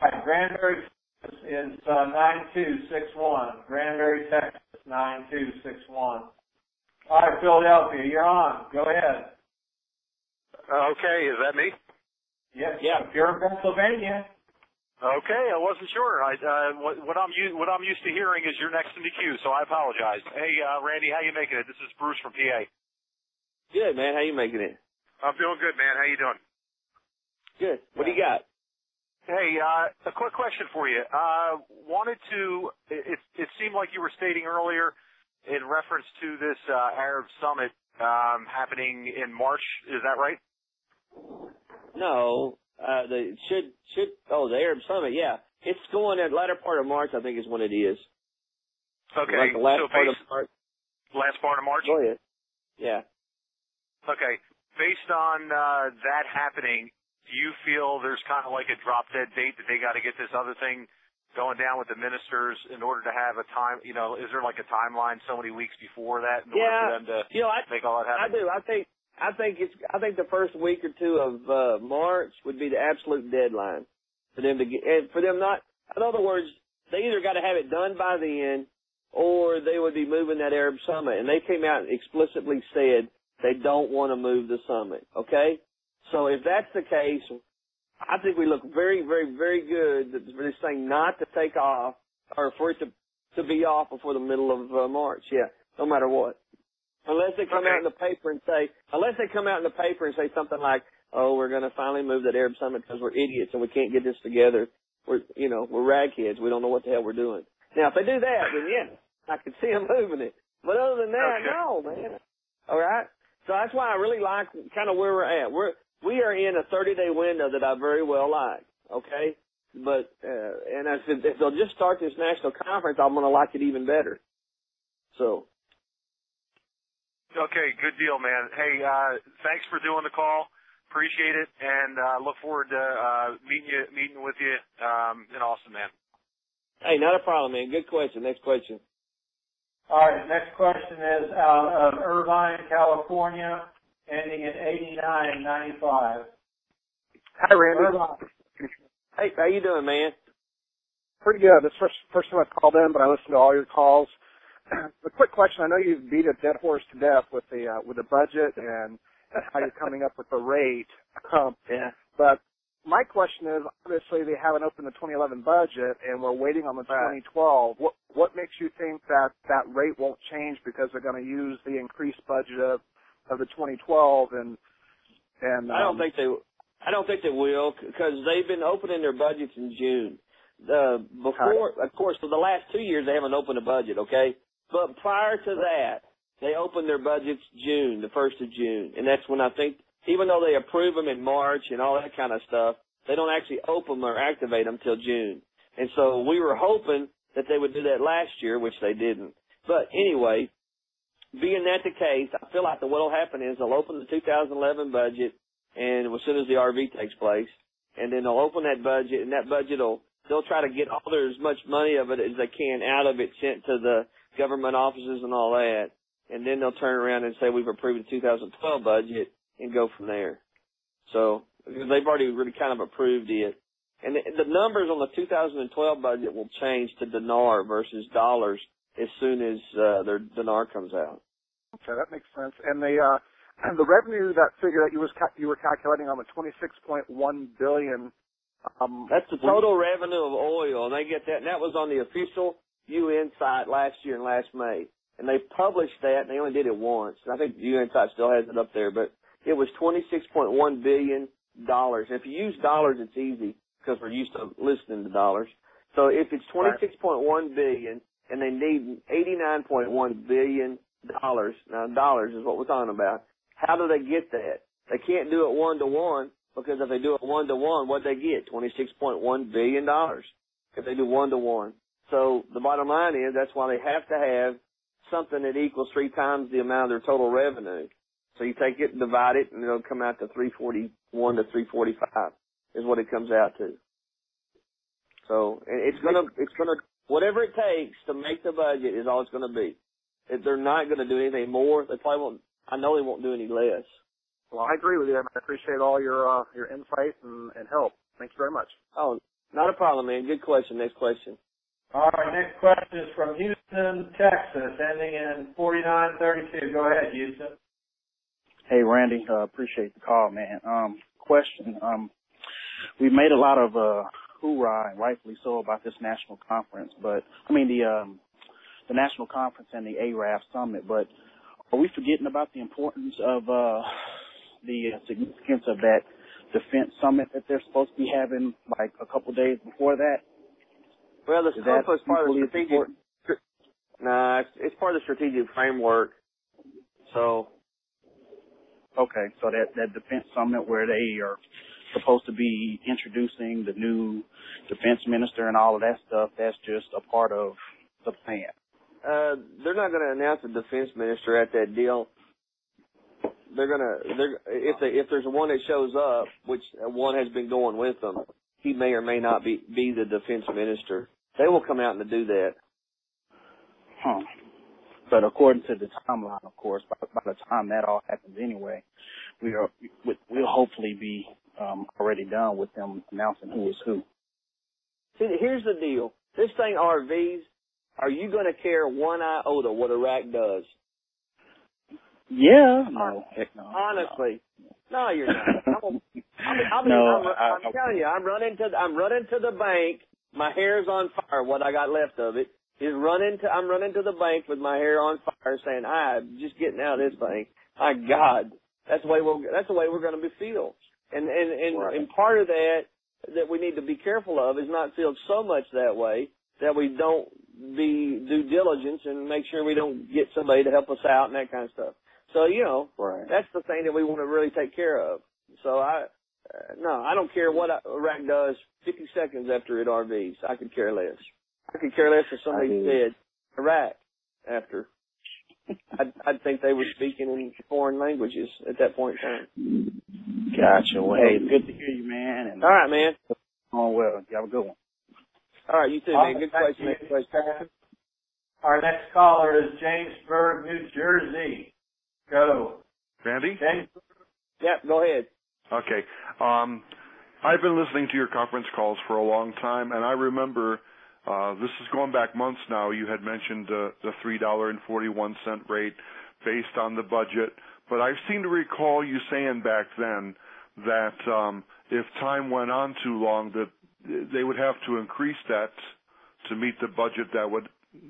Right, Granbury is 9261. Granbury, Texas, 9261. All right, Philadelphia, you're on. Go ahead. Okay, is that me? Yes, yeah. If you're in Pennsylvania. Okay, I wasn't sure. What I'm used to hearing is you're next in the queue, so I apologize. Hey, Randy, how you making it? This is Bruce from PA. Good, man. How you making it? I'm doing good, man. How you doing? Good. What do you got? Hey, a quick question for you. It seemed like you were stating earlier in reference to this Arab summit happening in March. Is that right? No. The Arab summit, yeah. It's going at latter part of March, I think is when it is. Okay. Like the last part of March. Last part of March? Go ahead. Yeah. Okay. Based on that happening, do you feel there's kind of like a drop-dead date that they got to get this other thing going down with the ministers in order to have a time, is there like a timeline so many weeks before that in order for them to make all that happen? I do. I think the first week or two of March would be the absolute deadline for them to get, and for them not, in other words, they either got to have it done by then or they would be moving that Arab summit. And they came out and explicitly said they don't want to move the summit. Okay? So if that's the case, I think we look very, very, very good for this thing not to take off or for it to be off before the middle of March. Yeah, no matter what. Unless they come out in the paper and say something like, "Oh, we're going to finally move that Arab summit because we're idiots and we can't get this together. We're ragheads. We don't know what the hell we're doing." Now, if they do that, then yeah, I can see them moving it. But other than that, no, man. All right. So that's why I really like kind of where we're at. We are in a 30-day window that I very well like. Okay. But and if they'll just start this national conference, I'm going to like it even better. So. Okay, good deal, man. Hey, thanks for doing the call. Appreciate it, and look forward to meeting with you in Austin, man. Hey, not a problem, man. Good question. Next question. All right, next question is out of Irvine, California, ending in 8995. Hi, Randy. Irvine. Hey, how you doing, man? Pretty good. This first time I've called in, but I listened to all your calls. A quick question. I know you've beat a dead horse to death with the budget and how you're coming up with the rate. Yeah. But my question is, obviously they haven't opened the 2011 budget, and we're waiting on the 2012. What makes you think that rate won't change because they're going to use the increased budget of the 2012 and I don't think they will because they've been opening their budgets in June. Of course, for the last 2 years they haven't opened a budget. Okay. But prior to that, they opened their budgets June, the 1st of June. And that's when I think, even though they approve them in March and all that kind of stuff, they don't actually open them or activate them till June. And so we were hoping that they would do that last year, which they didn't. But anyway, being that the case, I feel like what will happen is they'll open the 2011 budget and as soon as the RV takes place, and then they'll open that budget, and that budget they'll try to get as much money of it as they can out of it sent to the government offices and all that, and then they'll turn around and say we've approved the 2012 budget and go from there. So they've already really kind of approved it. And the numbers on the 2012 budget will change to dinar versus dollars as soon as their dinar comes out. Okay, that makes sense. And the revenue, that figure that you were calculating on the $26.1 billion. That's the total revenue of oil, and they get that. And that was on the official UN site last year in last May. And they published that, and they only did it once. I think the UN site still has it up there, but it was $26.1 billion. And if you use dollars, it's easy because we're used to listening to dollars. So if it's $26.1 billion and they need $89.1 billion, now dollars is what we're talking about, how do they get that? They can't do it one-to-one because if they do it one-to-one, what'd they get? $26.1 billion if they do one-to-one. So the bottom line is that's why they have to have something that equals 3 times the amount of their total revenue. So you take it and divide it, and it'll come out to 341 to 345 is what it comes out to. So it's gonna whatever it takes to make the budget is all it's gonna be. If they're not gonna do anything more, they probably won't. I know they won't do any less. Well, I agree with you. I appreciate all your insight and help. Thank you very much. Oh, Not a problem, man. Good question. Next question. All right, next question is from Houston, Texas, ending in 4932. Go ahead, Houston. Hey, Randy. Appreciate the call, man. Question. We made a lot of hoorah, and rightfully so, about this national conference, but the national conference and the ARAF summit. But are we forgetting about the importance of the significance of that defense summit that they're supposed to be having like a couple days before that? Well, the stuff is part of the strategic. Nah, it's part of the strategic framework. So. Okay, so that defense summit where they are supposed to be introducing the new defense minister and all of that stuff, that's just a part of the plan. They're not going to announce a defense minister at that deal. If there's one that shows up, which one has been going with them, he may or may not be the defense minister. They will come out and do that. Huh. But according to the timeline, of course, by the time that all happens anyway, we'll hopefully be already done with them announcing who is who. See, here's the deal. This thing, RVs, are you going to care one iota what Iraq does? Yeah. No. Heck no. Honestly. No, you're not. I'm telling you, I'm running to the bank. My hair's on fire. What I got left of it is I'm running to the bank with my hair on fire, saying, "I'm just getting out of this thing." My God, that's the way we're going to be feel. And right. And part of that we need to be careful of is not feel so much that way that we don't be due diligence and make sure we don't get somebody to help us out and that kind of stuff. So, right. That's the thing that we want to really take care of. So I don't care what Iraq does 50 seconds after it RVs. I could care less. I could care less if somebody said Iraq after. I'd think they were speaking in foreign languages at that point in time. Gotcha. Well, hey, it's good to hear you, man. And all right, man. Oh, well. You have a good one. All right, you too, man. Good question. Next question. Our next caller is Jamesburg, New Jersey. Go. Randy? James. Yep, go ahead. Okay. I've been listening to your conference calls for a long time, and I remember this is going back months now. You had mentioned the $3.41 rate based on the budget, but I seem to recall you saying back then that if time went on too long, that they would have to increase that to meet the budget that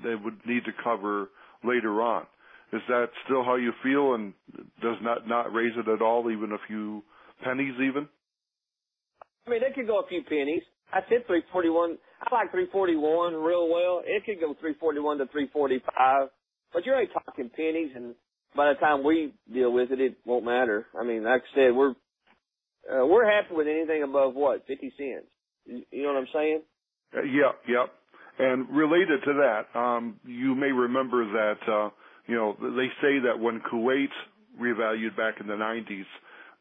they would need to cover later on. Is that still how you feel, and does not raise it at all, even a few pennies even? I mean, it could go a few pennies. I said 341. I like 341 real well. It could go 341 to 345, but you're only talking pennies, and by the time we deal with it, it won't matter. I mean, like I said, we're happy with anything above 50 cents. You know what I'm saying? Yeah. And related to that, you may remember that they say that when Kuwait revalued back in the 90s,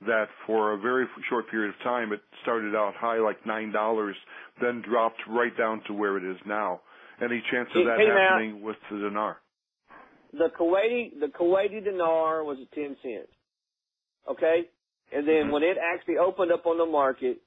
that for a very short period of time, it started out high, like $9, then dropped right down to where it is now. Any chance of that happening with the dinar? The Kuwaiti dinar was at 10 cents. Okay? And then when it actually opened up on the market,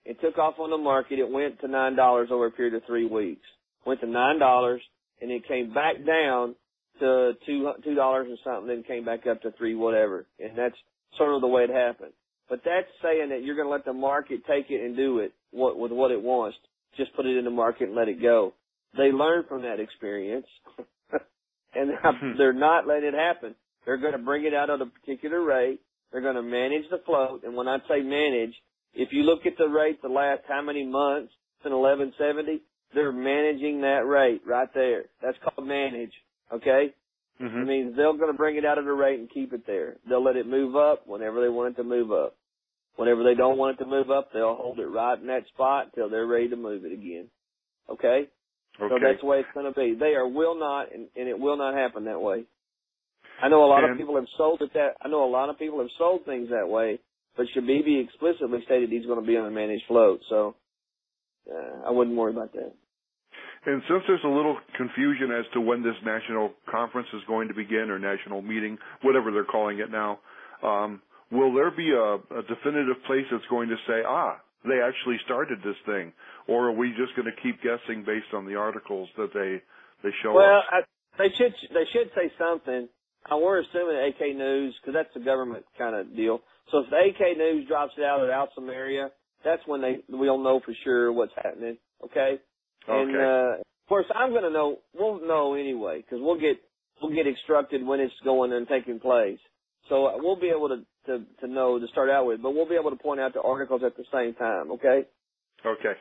it took off on the market, it went to $9 over a period of 3 weeks. Went to $9, and it came back down to $2 or something, then came back up to $3 whatever. And that's sort of the way it happened. But that's saying that you're going to let the market take it and do it with what it wants. Just put it in the market and let it go. They learned from that experience, and they're not letting it happen. They're going to bring it out at a particular rate. They're going to manage the float. And when I say manage, if you look at the rate the last how many months, it's in 1170, they're managing that rate right there. That's called manage, okay? Mm-hmm. It means they're going to bring it out at a rate and keep it there. They'll let it move up whenever they want it to move up. Whenever they don't want it to move up, they'll hold it right in that spot until they're ready to move it again. Okay? So that's the way it's going to be. Will not, and it will not happen that way. I know a lot of people have sold it that. I know a lot of people have sold things that way, but Shabibi explicitly stated he's going to be on a managed float. So I wouldn't worry about that. And since there's a little confusion as to when this national conference is going to begin, or national meeting, whatever they're calling it now, will there be a definitive place that's going to say, they actually started this thing, or are we just going to keep guessing based on the articles that they show well, us? They should say something. We're assuming AK News, because that's a government kind of deal. So if the AK News drops it out of the Alsam area, that's when we'll know for sure what's happening. Okay. And of course, I'm going to know. We'll know anyway, because we'll get instructed when it's going and taking place. So we'll be able to know to start out with, but we'll be able to point out the articles at the same time. Okay. Okay.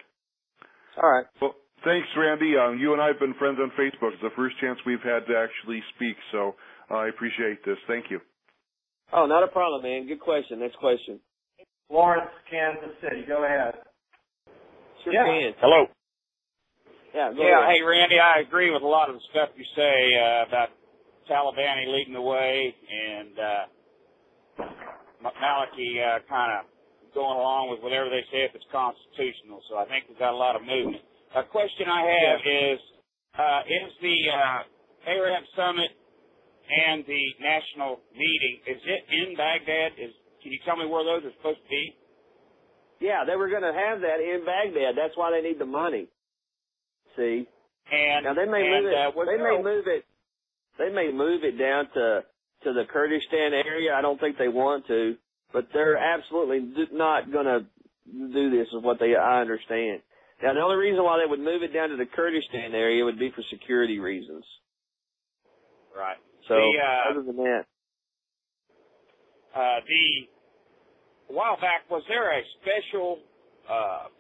All right. Well, thanks, Randy. You and I have been friends on Facebook. It's the first chance we've had to actually speak, so I appreciate this. Thank you. Oh, not a problem, man. Good question. Next question. Lawrence, Kansas City. Go ahead. Sure can. Hello. Yeah, go ahead. Hey, Randy, I agree with a lot of the stuff you say about Taliban leading the way and Maliki kind of going along with whatever they say if it's constitutional. So I think we've got a lot of movement. A question I have is the Arab Summit and the national meeting, is it in Baghdad? Can you tell me where those are supposed to be? Yeah, they were going to have that in Baghdad. That's why they need the money. See? And now they may move it. They may move it down to the Kurdistan area. I don't think they want to, but they're absolutely not going to do this. Is what I understand. Now the only reason why they would move it down to the Kurdistan area would be for security reasons. Right. So other than that, a while back, was there a special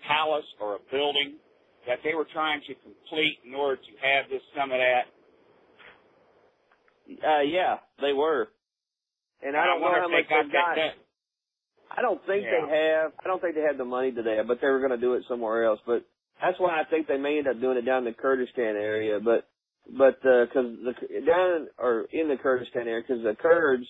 palace or a building that they were trying to complete in order to have this summit at? Yeah, they were. And I don't know how much they got. I don't think they have. I don't think they have the money to that, but they were going to do it somewhere else. But that's why I think they may end up doing it down in the Kurdistan area. But because down or in the Kurdistan area, because the Kurds